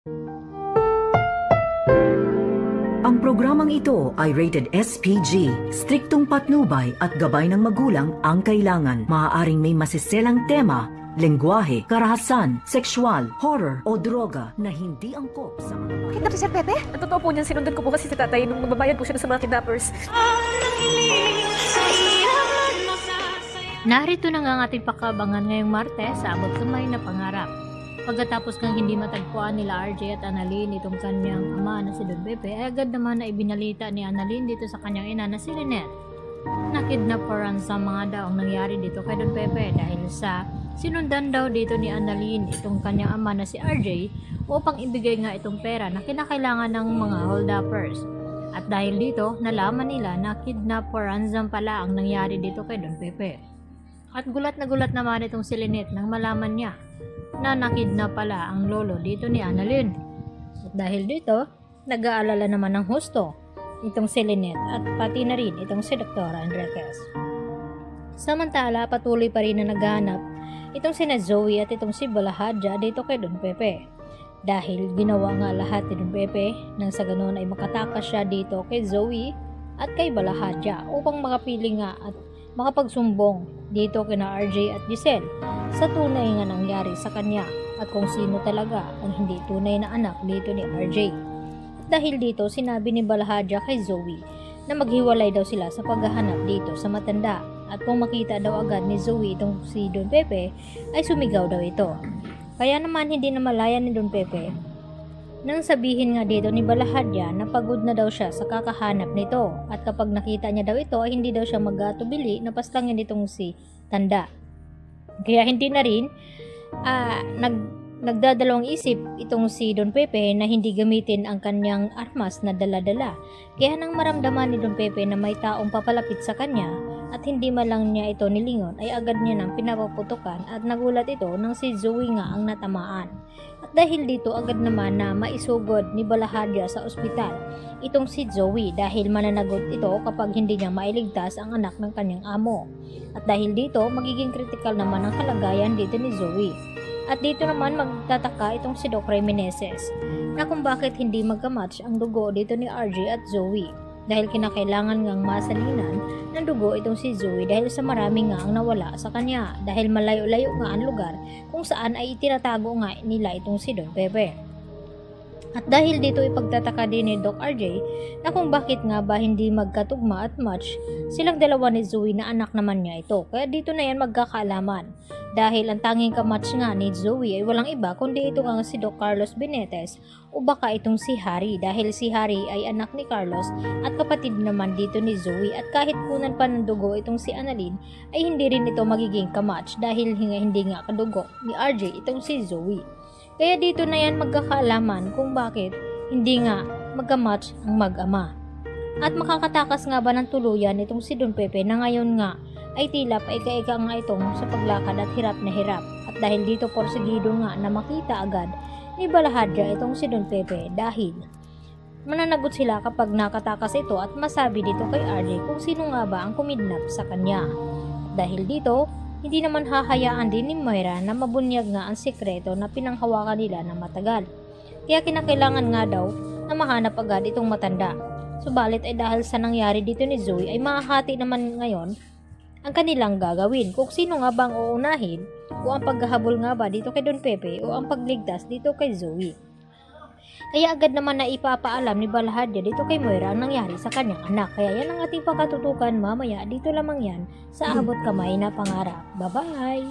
Ang programang ito ay rated SPG. Striktong patnubay at gabay ng magulang ang kailangan. Maaaring may masiselang tema, lengguwahe, karahasan, sexual, horror o droga na hindi angkop sa mga... Kidnap si Sir Pepe? Ang totoo po niyan, sinundan ko po kasi si tatay nung magbabayad po siya sa mga kidnappers. Narito na nga ang ating pakabangan ngayong Martes sa abot kamay na pangarap. Pagkatapos ng hindi matagpuan nila RJ at Annalyn itong kanyang ama na si Don Pepe, ay agad naman na ibinalita ni Annalyn dito sa kanyang ina na si Lynette. Nakidnap for ransom mga daw ang nangyari dito kay Don Pepe dahil sa sinundan daw dito ni Annalyn itong kanyang ama na si RJ upang ibigay nga itong pera na kinakailangan ng mga hold-uppers. At dahil dito, nalaman nila na kidnap for ransom pala ang nangyari dito kay Don Pepe. At gulat na gulat naman itong si Lynette nang malaman niya na nakidnap pala ang lolo dito ni Annalyn. At dahil dito, nag-aalala naman ng husto itong si Lynette at pati na rin itong si Dr. Enriquez. Samantala, patuloy pa rin na naghahanap itong si Zoe at itong si Balahadja dito kay Don Pepe. Dahil ginawa nga lahat ni Don Pepe nang sa ganoon ay makatakas siya dito kay Zoe at kay Balahadja upang makapili nga at makapagsumbong dito kina RJ at Giselle sa tunay nga nangyari sa kanya at kung sino talaga ang hindi tunay na anak dito ni RJ. At dahil dito, sinabi ni Balahadja kay Zoe na maghiwalay daw sila sa paghahanap dito sa matanda at kung makita daw agad ni Zoe itong si Don Pepe ay sumigaw daw ito. Kaya naman hindi na malaya ni Don Pepe nang sabihin nga dito ni Balahadja na pagod na daw siya sa kakahanap nito at kapag nakita niya daw ito ay hindi daw siya mag-atubili na paslangin itong si Tanda. Kaya hindi na rin nagdadalawang isip itong si Don Pepe na hindi gamitin ang kanyang armas na dala-dala. Kaya nang maramdaman ni Don Pepe na may taong papalapit sa kanya at hindi malang niya ito nilingon ay agad niya nang pinapaputukan at nagulat ito nang si Zoe nga ang natamaan. At dahil dito agad naman na maisugod ni Balahadja sa ospital itong si Zoe dahil mananagot ito kapag hindi niya mailigtas ang anak ng kanyang amo. At dahil dito magiging critical naman ang kalagayan dito ni Zoe. At dito naman magtataka itong si Doc Meneses na kung bakit hindi magkamatch ang dugo dito ni RJ at Zoe dahil kinakailangan ngang masalinan ng dugo itong si Zoe dahil sa marami nga ang nawala sa kanya dahil malayo-layo nga ang lugar kung saan ay itinatago nga nila itong si Don Pepe. At dahil dito ipagtataka din ni Doc RJ na kung bakit nga ba hindi magkatugma at match silang dalawa ni Zoe na anak naman niya ito. Kaya dito na yan magkakaalaman. Dahil ang tanging kamatch nga ni Zoe ay walang iba kundi ito nga si Doc Carlos Benitez o baka itong si Harry dahil si Harry ay anak ni Carlos at kapatid naman dito ni Zoe at kahit kunan pa ng dugo itong si Annalyn ay hindi rin ito magiging kamatch dahil hindi nga kadugo ni RJ itong si Zoe. Kaya dito na yan magkakaalaman kung bakit hindi nga magkamatch ang mag-ama. At makakatakas nga ba ng tuluyan itong si Don Pepe na ngayon nga ay tila paika-ika nga itong sa paglakad at hirap na hirap. At dahil dito porsigido nga na makita agad ni Balahadja itong si Don Pepe dahil mananagot sila kapag nakatakas ito at masabi dito kay RJ kung sino nga ba ang kumidnap sa kanya. At dahil dito, hindi naman hahayaan din ni Moira na mabunyag nga ang sikreto na pinanghawakan nila na matagal. Kaya kinakailangan nga daw na mahanap agad itong matanda. Subalit ay dahil sa nangyari dito ni Zoe ay mahahati naman ngayon ang kanilang gagawin. Kung sino nga bang uunahin o ang paghahabol nga ba dito kay Don Pepe o ang pagligtas dito kay Zoe. Kaya agad naman na ipapaalam ni Balahadja dito kay Moira ang nangyari sa kanyang anak. Kaya yan ang ating pakatutukan mamaya. Dito lamang yan sa abot kamay na pangarap. Bye-bye!